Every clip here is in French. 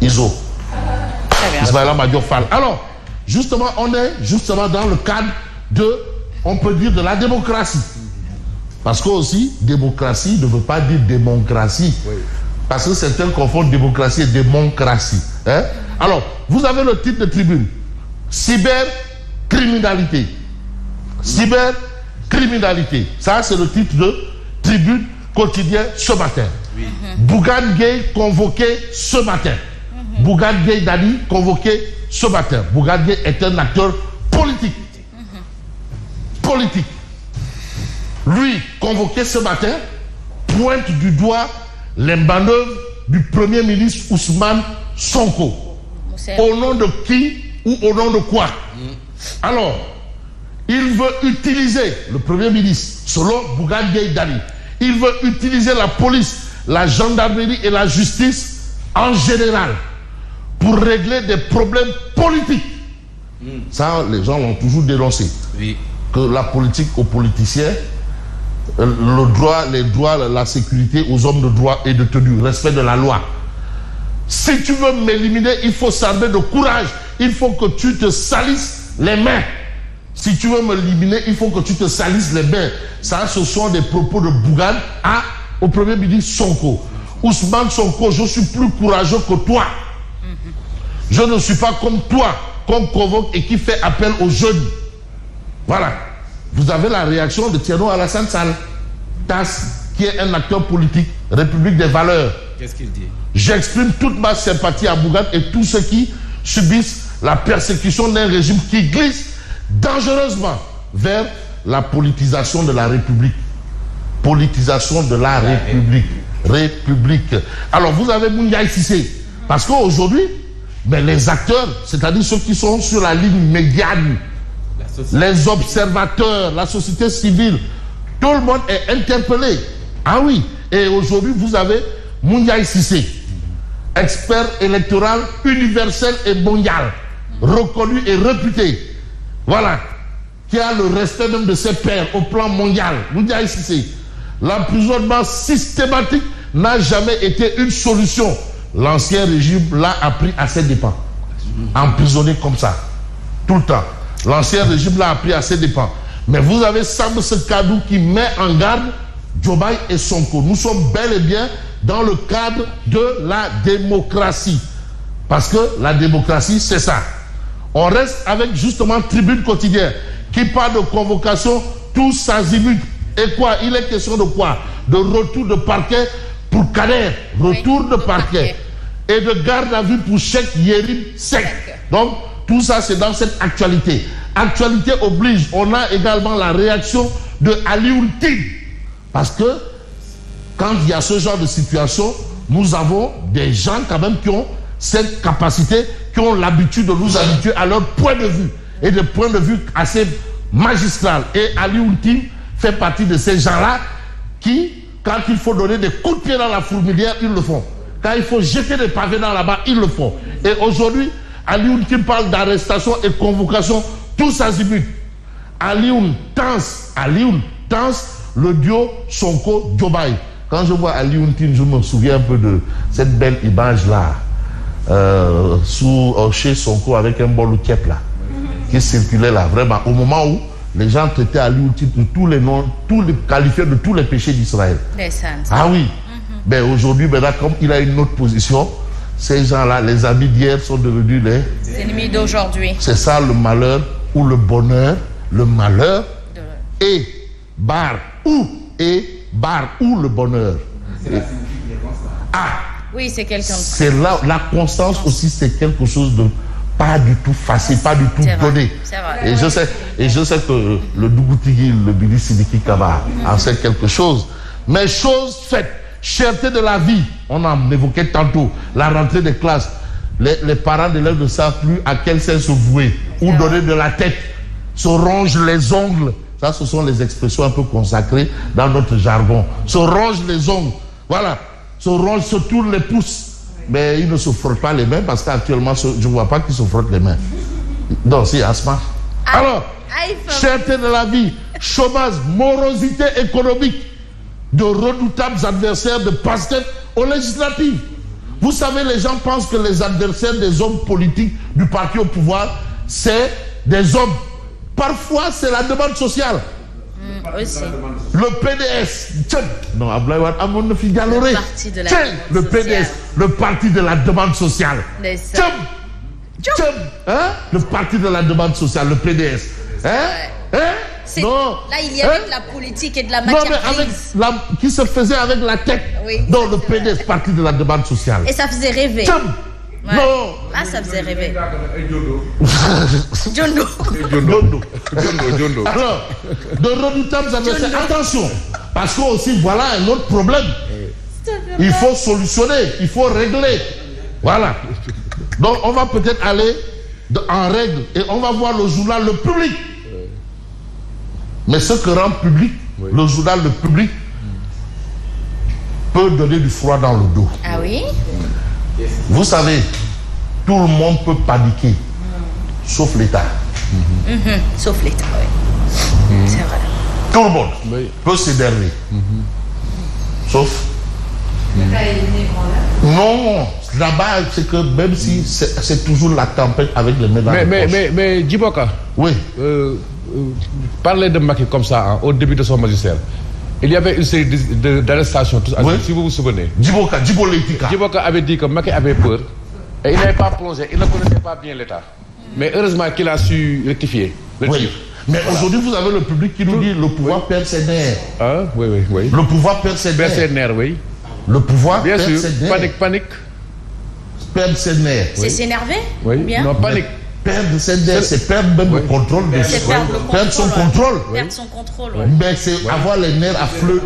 ISO. Ismaïla Madior Fall. Alors, justement, on est justement dans le cadre de, on peut dire, de la démocratie. Parce que aussi, démocratie ne veut pas dire démocratie. Oui. Parce que certains confondent démocratie et démocratie. Hein? Alors, vous avez le titre de tribune. Cybercriminalité. Cybercriminalité. Ça, c'est le titre de tribune quotidien ce matin. Oui. Bougane Gueye convoqué ce matin. Bougane Gueye Dany convoqué ce matin. Bougane Gueye est un acteur politique. Politique. Lui, convoqué ce matin, pointe du doigt les manœuvres du Premier ministre Ousmane Sonko. Au nom de qui ou au nom de quoi? Alors, il veut utiliser, le Premier ministre, selon Bougane Gueye Dany, il veut utiliser la police, la gendarmerie et la justice en général pour régler des problèmes politiques. Ça, les gens l'ont toujours dénoncé. Oui. Que la politique aux politiciens, le droit, les droits, la sécurité aux hommes de droit et de tenue, respect de la loi. Si tu veux m'éliminer, il faut s'armer de courage. Il faut que tu te salisses les mains. Si tu veux m'éliminer, il faut que tu te salisses les mains. Ça, ce sont des propos de Bougane au Premier ministre Sonko. Ousmane Sonko, je suis plus courageux que toi. Je ne suis pas comme toi, qu'on convoque et qui fait appel aux jeunes. Voilà. Vous avez la réaction de Thierno Alassane Sall, TAS, qui est un acteur politique, République des valeurs. Qu'est-ce qu'il dit? J'exprime toute ma sympathie à Bougane et tous ceux qui subissent la persécution d'un régime qui glisse dangereusement vers la politisation de la République. Politisation de la République. République. Alors vous avez Mouniaï Cissé. Parce qu'aujourd'hui, les acteurs, c'est-à-dire ceux qui sont sur la ligne médiane, les observateurs, la société civile, tout le monde est interpellé. Ah oui. Et aujourd'hui, vous avez Mouniaï Cissé, expert électoral universel et mondial, reconnu et réputé. Voilà. Qui a le respect même de ses pairs au plan mondial. Mouniaï Cissé. L'emprisonnement systématique n'a jamais été une solution. L'ancien régime l'a appris à ses dépens. Emprisonné comme ça. Tout le temps. L'ancien régime l'a appris à ses dépens. Mais vous avez Samb Sekadou qui met en garde Diomaye et Sonko. Nous sommes bel et bien dans le cadre de la démocratie. Parce que la démocratie, c'est ça. On reste avec justement Tribune Quotidien qui parle de convocation tous azimuts. Et quoi? Il est question de quoi? De retour de parquet pour Kader. Retour de parquet. Et de garde à vue pour Cheikh Yérim Seck. Donc, tout ça, c'est dans cette actualité. Actualité oblige. On a également la réaction de Alioune Tine. Parce que, quand il y a ce genre de situation, nous avons des gens quand même qui ont cette capacité, qui ont l'habitude de nous habituer à leur point de vue. Et des points de vue assez magistral. Et Alioune Tine fait partie de ces gens-là qui, quand il faut donner des coups de pied dans la fourmilière, ils le font. Quand il faut jeter des pavés dans la barre, ils le font. Et aujourd'hui, Alioune qui parle d'arrestation et convocation, tous azimuts. Alioune tense le duo Sonko-Diomaye. Quand je vois Alioune Tine, je me souviens un peu de cette belle image-là, chez Sonko avec un bol de là, qui circulait là, vraiment, au moment où les gens traitaient Alioune Tine de tous les noms, qualifiés de tous les péchés d'Israël. Ah oui. Mais aujourd'hui, comme il a une autre position, ces gens-là, les amis d'hier sont devenus les ennemis d'aujourd'hui. C'est ça le malheur ou le bonheur, le malheur et barre ou le bonheur. Oui, c'est quelqu'un de... C'est là, la constance aussi, c'est quelque chose de pas du tout facile, pas du tout donné. Et je sais que le Dougoutigui, le Bili Sidiki Kaba en sait quelque chose. Mais chose faite, cherté de la vie, on en évoquait tantôt, la rentrée des classes. Les parents d'élèves ne savent plus à quel sens se vouer, ou donner de la tête, se rongent les ongles. Ça, ce sont les expressions un peu consacrées dans notre jargon. Se rongent les ongles, voilà, se tournent les pouces. Mais ils ne se frottent pas les mains parce qu'actuellement, je ne vois pas qu'ils se frottent les mains. Donc, c'est Asma. Alors, cherté de la vie, chômage, morosité économique, de redoutables adversaires de Pastef aux législatives. Vous savez, les gens pensent que les adversaires des hommes politiques du parti au pouvoir, c'est des hommes. Parfois, c'est la demande sociale. Aussi. Le PDS. Non, Le parti de la demande le PDS, sociale. le parti de la demande sociale. Hein? Le parti de la demande sociale, le PDS. Hein? Non. Là, il y avait de la politique et de la matière grise. Qui se faisait avec la tête. Oui, dans le PDS, parti de la demande sociale. Et ça faisait rêver. Ouais. Non. Là, ça faisait rêver. Jondo. Alors, de redoutables adversaires. Attention, parce que aussi, voilà un autre problème. Il faut solutionner, il faut régler. Voilà. Donc, on va peut-être aller en règle et on va voir le journal Le Public. Mais ce que rend public, le journal Le Public peut donner du froid dans le dos. Ah oui? Vous savez, tout le monde peut paniquer, sauf l'État. Sauf l'État, oui. C'est vrai. Tout le monde peut s'énerver. Sauf. Non, là-bas, c'est que même si c'est toujours la tempête avec les médailles. Mais Djiboka. Oui. Parler de Macky comme ça, hein, au début de son magistère. Il y avait une série d'arrestations, si vous vous souvenez. Djiboka avait dit que Macky avait peur et il n'avait pas plongé, il ne connaissait pas bien l'État. Mais heureusement qu'il a su rectifier. Oui. Mais aujourd'hui, vous avez le public qui nous dit le pouvoir perd ses nerfs. Ah, oui. Le pouvoir perd ses nerfs. Oui. Le pouvoir bien perd sûr. ses nerfs. Panique. Perd ses nerfs. C'est s'énerver? Oui. Bien. Non, panique. Perdre ses nerfs, c'est perdre même le contrôle de perdre son contrôle. Perdre son contrôle. Mais c'est avoir les nerfs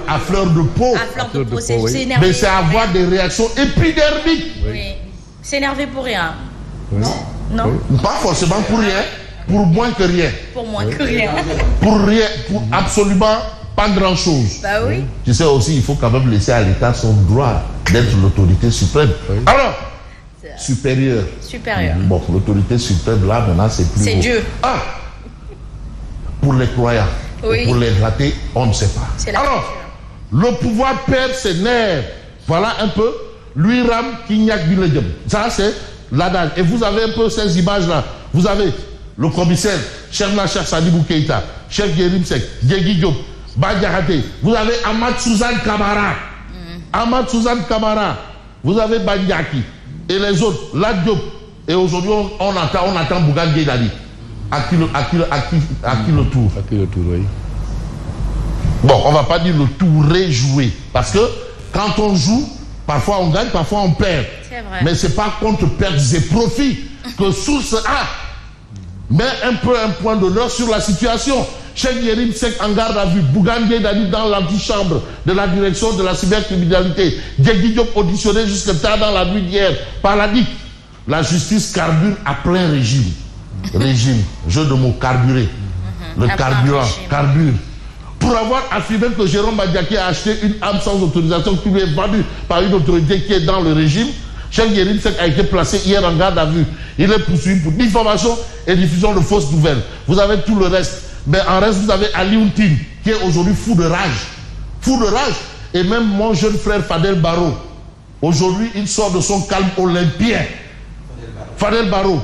à fleur de peau. À fleur de peau, c'est s'énerver. Mais c'est avoir des réactions épidermiques. Oui. S'énerver pour rien. Non. Pas forcément pour rien, pour moins que rien. Pour moins que rien. Pour rien, pour absolument pas grand-chose. Bah oui. Tu sais aussi, il faut quand même laisser à l'État son droit d'être l'autorité suprême. Alors, supérieur. Bon, l'autorité suprême, là, maintenant, c'est plus. C'est Dieu. Ah, pour les croyants. Oui. Pour les ratés, on ne sait pas. Alors, le pouvoir perd ses nerfs. Voilà un peu. Lui ram qui n'y a que le diable. Ça, c'est l'adage. Et vous avez un peu ces images-là. Vous avez le commissaire, chef Nacher Sadibou Keïta, chef Yerim Sek, Diegui Diop, Badiarate. Vous avez Ahmad Suzanne Kamara. Ahmad Suzanne Kamara. Vous avez Bandiaki. Et les autres, la Diop. Et aujourd'hui, on attend Bougane Gueye Dany. À qui le tour? À qui le tour, oui. Bon, on ne va pas dire le tour rejoué. Parce que quand on joue, parfois on gagne, parfois on perd. C'est vrai. Mais ce n'est pas contre pertes et profits que Source A met un peu un point d'honneur sur la situation. Cheikh Yérim Seck en garde à vue, Bougane Gueye Dany dans l'antichambre de la direction de la cybercriminalité, Diegui Diop auditionné jusque tard dans la nuit d'hier par la DIC. La justice carbure à plein régime. Régime, jeu de mots, carburé. Le carburant, carbure. Pour avoir affirmé que Jérôme Badiaki a acheté une arme sans autorisation qui lui est vendue par une autorité qui est dans le régime, Cheikh Yérim Seck a été placé hier en garde à vue. Il est poursuivi pour diffamation et diffusion de fausses nouvelles. Vous avez tout le reste. Mais en reste, vous avez Ali Ountine, qui est aujourd'hui fou de rage. Fou de rage. Et même mon jeune frère Fadel Barro. Aujourd'hui, il sort de son calme olympien. Fadel Barro.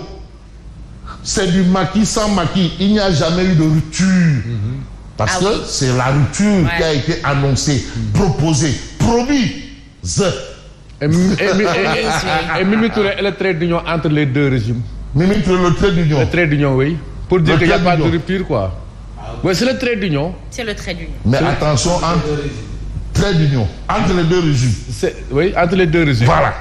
C'est du maquis sans maquis. Il n'y a jamais eu de rupture. Parce que c'est la rupture qui a été annoncée, proposée, promise. Et Mimi Touré est le trait d'union entre les deux régimes. Mimi Touré, le trait d'union. Le trait d'union, oui. Pour dire qu'il n'y a pas de rupture, quoi. Oui, c'est le trait d'union. C'est le trait d'union. Mais attention, trait d'union. Entre les deux régimes. Oui, entre les deux régimes. Voilà.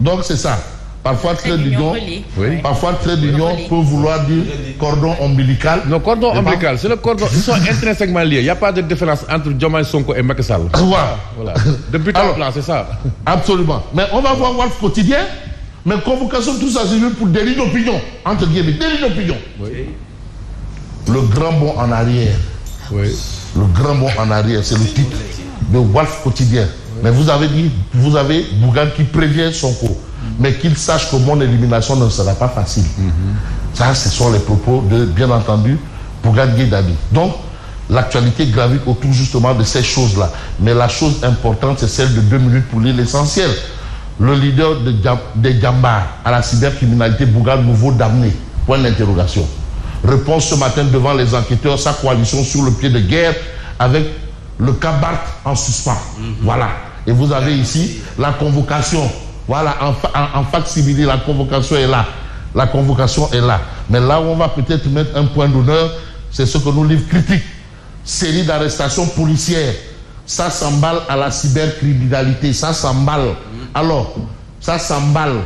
Donc c'est ça. Parfois trait d'union. Oui. Parfois trait d'union peut vouloir dire cordon ombilical. Non, cordon ombilical, c'est le cordon. Ils sont intrinsèquement liés. Il n'y a pas de différence entre Diomaye Sonko et Macky Sall. Voilà. Depuis temps plan, c'est ça. Absolument. Mais on va voir Walf Quotidien. Mais convocation, tout ça, c'est juste pour délit d'opinion. Entre guillemets, délit d'opinion. Oui. Le grand bond en arrière. Oui. Le grand bond en arrière, c'est le titre de Walf Quotidien. Oui. Mais vous avez Bougane qui prévient Sonko. Mais qu'il sache que mon élimination ne sera pas facile. Ça, ce sont les propos de, bien entendu, Bougane Gueye Dany. Donc, l'actualité gravite autour justement de ces choses-là. Mais la chose importante, c'est celle de 2 minutes pour lire l'essentiel. le leader des Djambars à la cybercriminalité, Bougane, nouveau damné. Point d'interrogation. Réponse ce matin devant les enquêteurs, sa coalition sur le pied de guerre avec le cas Barth en suspens. Voilà. Et vous avez ici la convocation. Voilà, en fac-similé, la convocation est là. La convocation est là. Mais là où on va peut-être mettre un point d'honneur, c'est ce que nous livre Critique. Série d'arrestations policières. Ça s'emballe à la cybercriminalité. Ça s'emballe. Alors, ça s'emballe.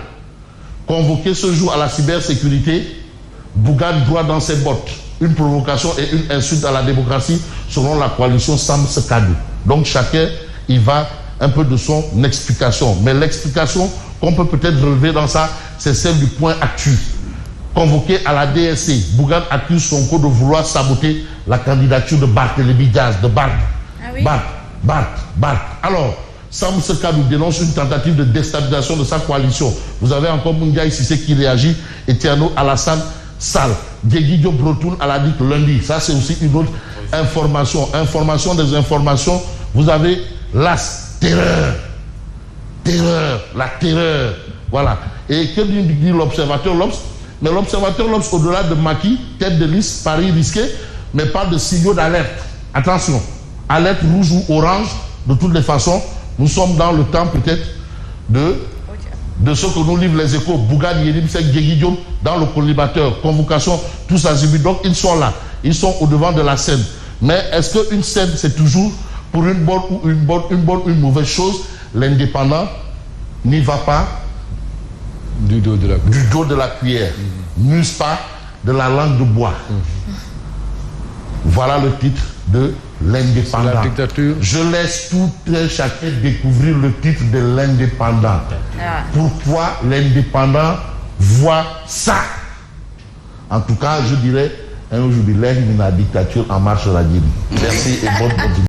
Convoqué ce jour à la cybersécurité, Bougane droit dans ses bottes. Une provocation et une insulte à la démocratie selon la coalition Sam Sekadou. Donc chacun y va un peu de son explication. Mais l'explication qu'on peut peut-être relever dans ça, c'est celle du point actu. Convoqué à la DSC, Bougane accuse Sonko de vouloir saboter la candidature de Barthélémy Diaz, de Barth. Ah oui? Barth. Alors, Sam Sekadou dénonce une tentative de déstabilisation de sa coalition. Vous avez encore Moundiaï Sissé qui réagit et Tierno Alassane Sall. Guéguidio Brotoun à la DIC lundi. Ça, c'est aussi une autre information. Information des informations. Vous avez l'AS. La terreur. Voilà. Et que dit l'observateur L'Obs? Mais l'observateur L'Obs, au-delà de Macky, tête de liste, Paris risqué, mais parle de signaux d'alerte. Attention, alerte rouge ou orange, de toutes les façons, nous sommes dans le temps peut-être de ce que nous livrent les Échos. Bougane, Yérim Seck, Guéguidion, dans le collimateur, convocation, tous azimuts. Donc ils sont là, ils sont au devant de la scène. Mais est-ce qu'une scène, c'est toujours pour une bonne ou une mauvaise chose? L'indépendant n'y va pas du dos de la cuillère, n'use pas de la langue de bois. Voilà le titre de l'Indépendant. La dictature. Je laisse tout chacun découvrir le titre de l'Indépendant. Pourquoi l'Indépendant voit ça? En tout cas, je dirais, un jour, la dictature en marche la Guinée. Merci et bonne continuation.